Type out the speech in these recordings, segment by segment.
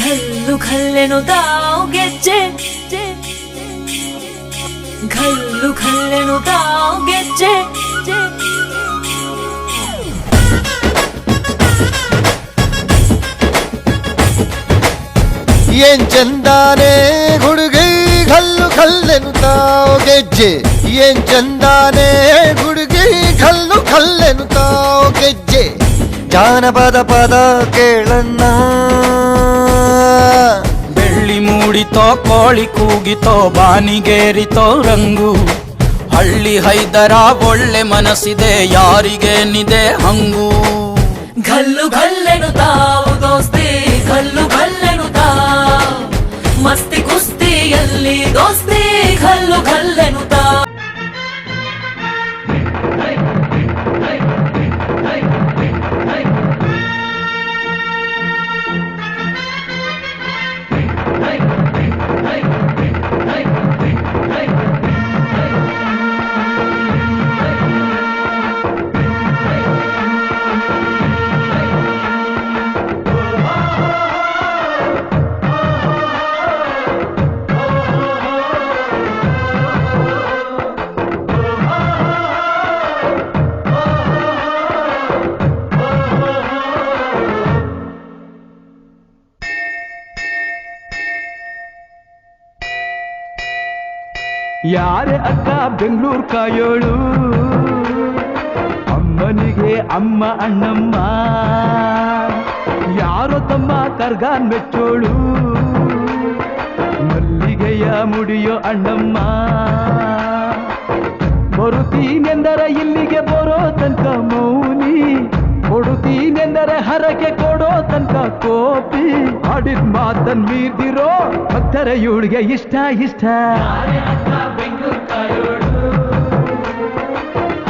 ಘಲ್ಲು ಘಲ್ಲೆನುತ್ತಾವು ಗೆಜ್ಜೆ, ಘಲ್ಲು ಘಲ್ಲೆನುತ್ತಾವು ಗೆಜ್ಜೆ. ಏನ್ ಚಂದಾನೆ ಹುಡುಗಿ ಘಲ್ಲು ಘಲ್ಲೆನುತ್ತಾವು ಗೆಜ್ಜೆ, ಏನ್ ಚಂದಾನೆ ಹುಡುಗಿ ಘಲ್ಲು ಘಲ್ಲೆನುತ್ತಾವು ಗೆಜ್ಜೆ. ಜಾನಪದ ಪದ ಕೇಳಣ್ಣ, ಬೆಳ್ಳಿ ಮೂಡಿತೋ ಕೋಳಿ ಕೂಗಿತೋ ಬಾನಿಗೇರಿತೋ ರಂಗು. ಹಳ್ಳಿ ಹೈದರ ಒಳ್ಳೆ ಮನಸ್ಸಿದೆ ಯಾರಿಗೇನಿದೆ ಹಂಗು. ಘಲ್ಲು ಘಲ್ಲೆನುತ್ತಾವು ದೋಸ್ತಿ, ಘಲ್ಲು ಘಲ್ಲೆನುತ್ತಾವು ಮಸ್ತಿ ಕುಸ್ತಿಯಲ್ಲಿ ದೋಸ್ತಿ, ಘಲ್ಲು ಘಲ್ಲೆನುತ್ತಾವು. ಯಾರೇ ಅಕ್ಕ ಬೆಂಗಳೂರು ಕಾಯೋಳು, ಅಮ್ಮನಿಗೆ ಅಮ್ಮ ಅಣ್ಣಮ್ಮ. ಯಾರೋ ತಮ್ಮ ಕರ್ಗಾನ್ ಮೆಚ್ಚೋಳು, ಮಲ್ಲಿಗೆಯ ಮುಡಿಯೋ ಅಣ್ಣಮ್ಮ. ಬರುತ್ತೀನೆಂದರೆ ಇಲ್ಲಿಗೆ ಬರೋ ತನಕ ಮೌನಿ, ಕೊಡುತ್ತೀನೆಂದರೆ ಹರಕೆ ಕೊಡೋ ತನಕ ಕೋಪಿ. ಆಡಿದ ಮಾತನ್ ಮೀರ್ದಿರೋ ಭಕ್ತರ ಇವಳಿಗೆ ಇಷ್ಟ ಇಷ್ಟ.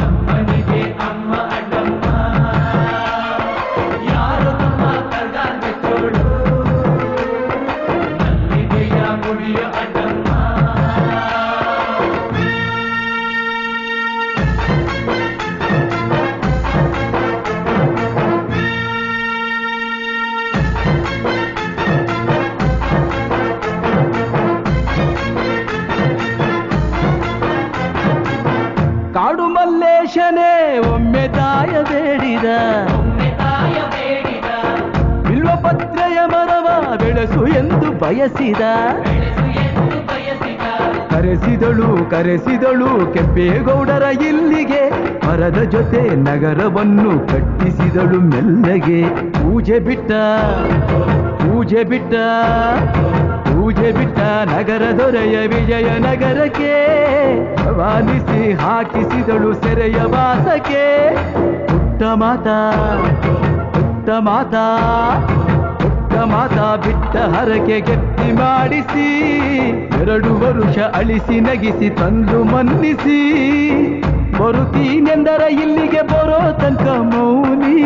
ಅಮ್ಮನಿಗೆ ಅಮ್ಮ ಅಣ್ಣಮ್ಮ, ಯಾರು ತಮ್ಮ ಕರ್ಗಾನ್ ಮೆಚ್ಚೋಳು, ಮಲ್ಲಿಗೆಯ ಮುಡಿಯೋ ಅಣ್ಣಮ್ಮ. ಕಾಡು ಮಲ್ಲೇಶನೇ ಒಮ್ಮೆ ತಾಯ ಬೇಡಿದ, ಬಿಲ್ವ ಪತ್ರೆಯ ಮರವ ಬೆಳೆಸು ಎಂದು ಬಯಸಿದ. ಕರೆಸಿದಳು ಕರೆಸಿದಳು ಕೆಂಪೇಗೌಡರ ಇಲ್ಲಿಗೆ, ಮರದ ಜೊತೆ ನಗರವನ್ನು ಕಟ್ಟಿಸಿದಳು ಮೆಲ್ಲಗೆ. ಪೂಜೆ ಬಿಟ್ಟ ಪೂಜೆ ಬಿಟ್ಟ ಪೂಜೆ ಬಿಟ್ಟ ನಗರ ದೊರೆಯ ವಿಜಯನಗರಕ್ಕೆ, ವಾಲಿಸಿ ಹಾಕಿಸಿದಳು ಸೆರೆಯ ವಾಸಕ್ಕೆ. ಪುಟ್ಟ ಮಾತಾ ಪುಟ್ಟ ಮಾತಾ ಪುಟ್ಟ ಮಾತಾ ಬಿಟ್ಟ ಹರಕೆ ಗೆಟ್ಟಿ ಮಾಡಿಸಿ, 2 ವರುಷ ಅಳಿಸಿ ನಗಿಸಿ ತಂದು ಮನ್ನಿಸಿ. ಬರುತ್ತೀನೆಂದರೆ ಇಲ್ಲಿಗೆ ಬರೋ ತನಕ ಮೌನಿ,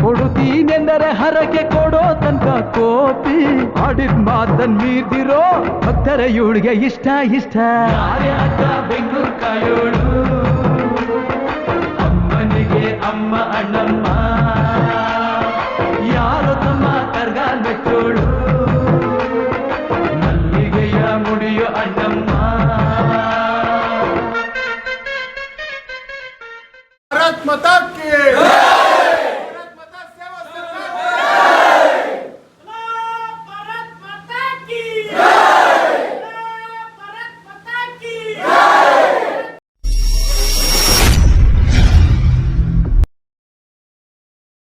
ಕೊಡುತ್ತೀನೆಂದರೆ ಹರಕೆ ಕೊಡೋ ತನಕ ಕೋಪಿ. ಆಡಿದ ಮಾತನ್ ಮೀರ್ದಿರೋ ಭಕ್ತರ ಇವಳಿಗೆ ಇಷ್ಟ ಇಷ್ಟ. ಬೆಂಗಳೂರು ಕಾಯೋಳು.